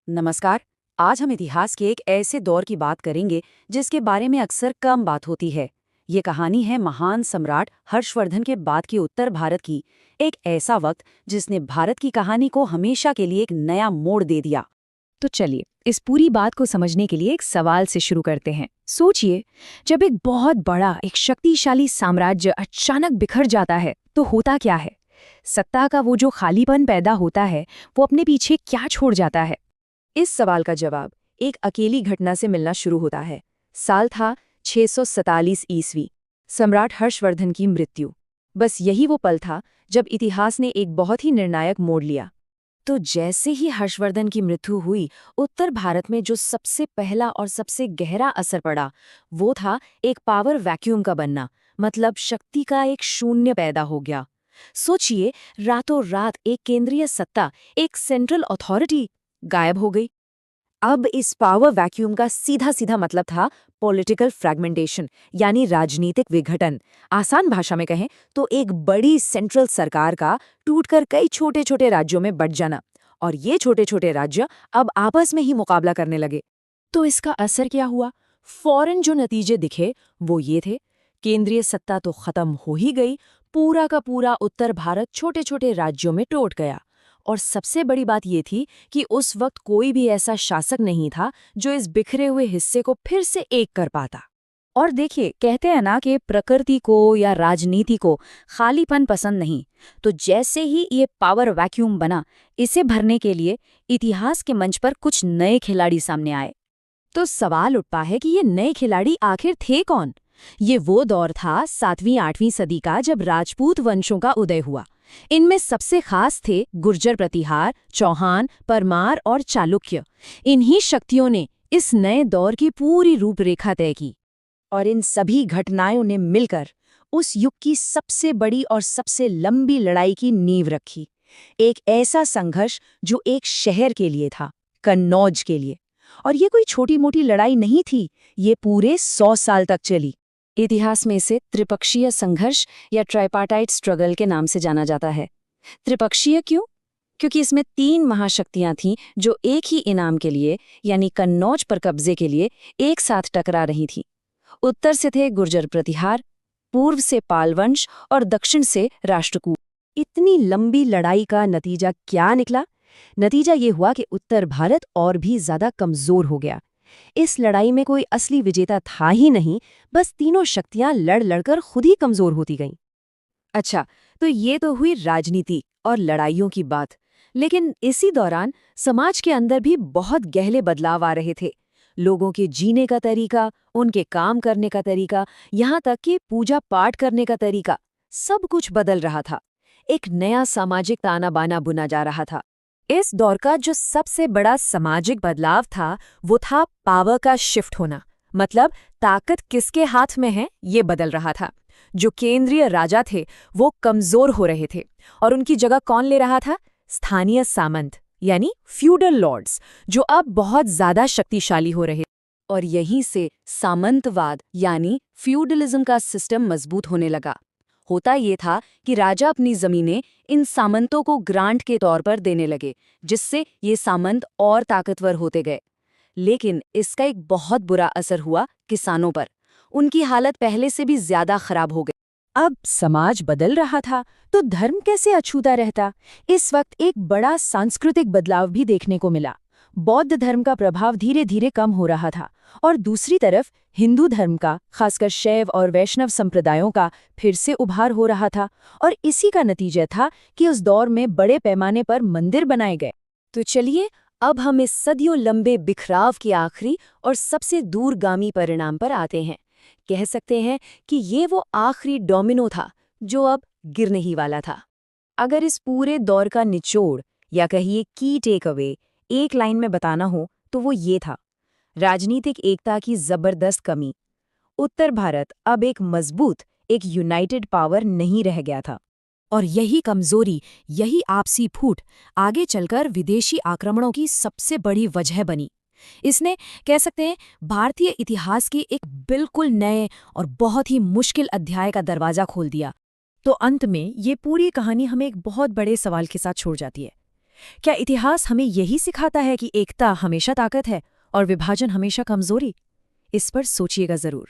नमस्कार। आज हम इतिहास के एक ऐसे दौर की बात करेंगे जिसके बारे में अक्सर कम बात होती है। ये कहानी है महान सम्राट हर्षवर्धन के बाद की उत्तर भारत की। एक ऐसा वक्त जिसने भारत की कहानी को हमेशा के लिए एक नया मोड़ दे दिया। तो चलिए इस पूरी बात को समझने के लिए एक सवाल से शुरू करते हैं। सोचिए, जब एक बहुत बड़ा एक शक्तिशाली साम्राज्य अचानक बिखर जाता है तो होता क्या है? सत्ता का वो जो खालीपन पैदा होता है वो अपने पीछे क्या छोड़ जाता है? इस सवाल का जवाब एक अकेली घटना से मिलना शुरू होता है। साल था 647 ईस्वी, सम्राट हर्षवर्धन की मृत्यु। बस यही वो पल था जब इतिहास ने एक बहुत ही निर्णायक मोड़ लिया। तो जैसे ही हर्षवर्धन की मृत्यु हुई, उत्तर भारत में जो सबसे पहला और सबसे गहरा असर पड़ा वो था एक पावर वैक्यूम का बनना। मतलब शक्ति का एक शून्य पैदा हो गया। सोचिए, रातों रात एक केंद्रीय सत्ता, एक सेंट्रल अथॉरिटी गायब हो गई। अब इस पावर वैक्यूम का सीधा सीधा मतलब था पॉलिटिकल फ्रैगमेंटेशन, यानी राजनीतिक विघटन। आसान भाषा में कहें तो एक बड़ी सेंट्रल सरकार का टूटकर कई छोटे छोटे राज्यों में बंट जाना, और ये छोटे छोटे राज्य अब आपस में ही मुकाबला करने लगे। तो इसका असर क्या हुआ? फौरन जो नतीजे दिखे वो ये थे। केंद्रीय सत्ता तो खत्म हो ही गई, पूरा का पूरा उत्तर भारत छोटे छोटे राज्यों में टूट गया। और सबसे बड़ी बात ये थी कि उस वक्त कोई भी ऐसा शासक नहीं था जो इस बिखरे हुए हिस्से को फिर से एक कर पाता। और देखिए, कहते हैं ना कि प्रकृति को या राजनीति को खालीपन पसंद नहीं। तो जैसे ही ये पावर वैक्यूम बना, इसे भरने के लिए इतिहास के मंच पर कुछ नए खिलाड़ी सामने आए। तो सवाल उठता है कि ये नए खिलाड़ी आखिर थे कौन? ये वो दौर था 7वीं-8वीं सदी का, जब राजपूत वंशों का उदय हुआ। इनमें सबसे खास थे गुर्जर प्रतिहार, चौहान, परमार और चालुक्य। इन्हीं शक्तियों ने इस नए दौर की पूरी रूपरेखा तय की। और इन सभी घटनाओं ने मिलकर उस युग की सबसे बड़ी और सबसे लंबी लड़ाई की नींव रखी। एक ऐसा संघर्ष जो एक शहर के लिए था, कन्नौज के लिए। और ये कोई छोटी मोटी लड़ाई नहीं थी, ये पूरे 100 साल तक चली। इतिहास में इसे त्रिपक्षीय संघर्ष या ट्राइपार्टाइट स्ट्रगल के नाम से जाना जाता है। त्रिपक्षीय क्यों? क्योंकि इसमें 3 महाशक्तियां थीं जो एक ही इनाम के लिए, यानी कन्नौज पर कब्जे के लिए एक साथ टकरा रही थीं। उत्तर से थे गुर्जर प्रतिहार, पूर्व से पाल वंश और दक्षिण से राष्ट्रकूट। इतनी लंबी लड़ाई का नतीजा क्या निकला? नतीजा ये हुआ कि उत्तर भारत और भी ज्यादा कमजोर हो गया। इस लड़ाई में कोई असली विजेता था ही नहीं, बस तीनों शक्तियां लड़ लड़कर खुद ही कमजोर होती गईं। अच्छा, तो ये तो हुई राजनीति और लड़ाइयों की बात। लेकिन इसी दौरान समाज के अंदर भी बहुत गहरे बदलाव आ रहे थे। लोगों के जीने का तरीका, उनके काम करने का तरीका, यहाँ तक कि पूजा पाठ करने का तरीका, सब कुछ बदल रहा था। एक नया सामाजिक ताना बाना बुना जा रहा था। इस दौर का जो सबसे बड़ा सामाजिक बदलाव था वो था पावर का शिफ्ट होना। मतलब ताकत किसके हाथ में है ये बदल रहा था। जो केंद्रीय राजा थे वो कमजोर हो रहे थे, और उनकी जगह कौन ले रहा था? स्थानीय सामंत, यानी फ्यूडल लॉर्ड्स, जो अब बहुत ज्यादा शक्तिशाली हो रहे। और यहीं से सामंतवाद यानी फ्यूडलिज्म का सिस्टम मजबूत होने लगा। होता ये था कि राजा अपनी जमीनें इन सामंतों को ग्रांट के तौर पर देने लगे, जिससे ये सामंत और ताकतवर होते गए। लेकिन इसका एक बहुत बुरा असर हुआ किसानों पर। उनकी हालत पहले से भी ज्यादा खराब हो गई। अब समाज बदल रहा था तो धर्म कैसे अछूता रहता? इस वक्त एक बड़ा सांस्कृतिक बदलाव भी देखने को मिला। बौद्ध धर्म का प्रभाव धीरे धीरे कम हो रहा था, और दूसरी तरफ हिंदू धर्म का, खासकर शैव और वैष्णव संप्रदायों का फिर से उभार हो रहा था। और इसी का नतीजा था कि उस दौर में बड़े पैमाने पर मंदिर बनाए गए। तो चलिए, अब हम इस सदियों लंबे बिखराव के आखिरी और सबसे दूरगामी परिणाम पर आते हैं। कह सकते हैं कि ये वो आखिरी डोमिनो था जो अब गिरने ही वाला था। अगर इस पूरे दौर का निचोड़ या कहिए की टेक अवे एक लाइन में बताना हो तो वो ये था: राजनीतिक एकता की जबरदस्त कमी। उत्तर भारत अब एक मजबूत, एक यूनाइटेड पावर नहीं रह गया था। और यही कमजोरी, यही आपसी फूट आगे चलकर विदेशी आक्रमणों की सबसे बड़ी वजह बनी। इसने, कह सकते हैं, भारतीय इतिहास के एक बिल्कुल नए और बहुत ही मुश्किल अध्याय का दरवाजा खोल दिया। तो अंत में ये पूरी कहानी हमें एक बहुत बड़े सवाल के साथ छोड़ जाती है। क्या इतिहास हमें यही सिखाता है कि एकता हमेशा ताकत है और विभाजन हमेशा कमजोरी? इस पर सोचिएगा जरूर।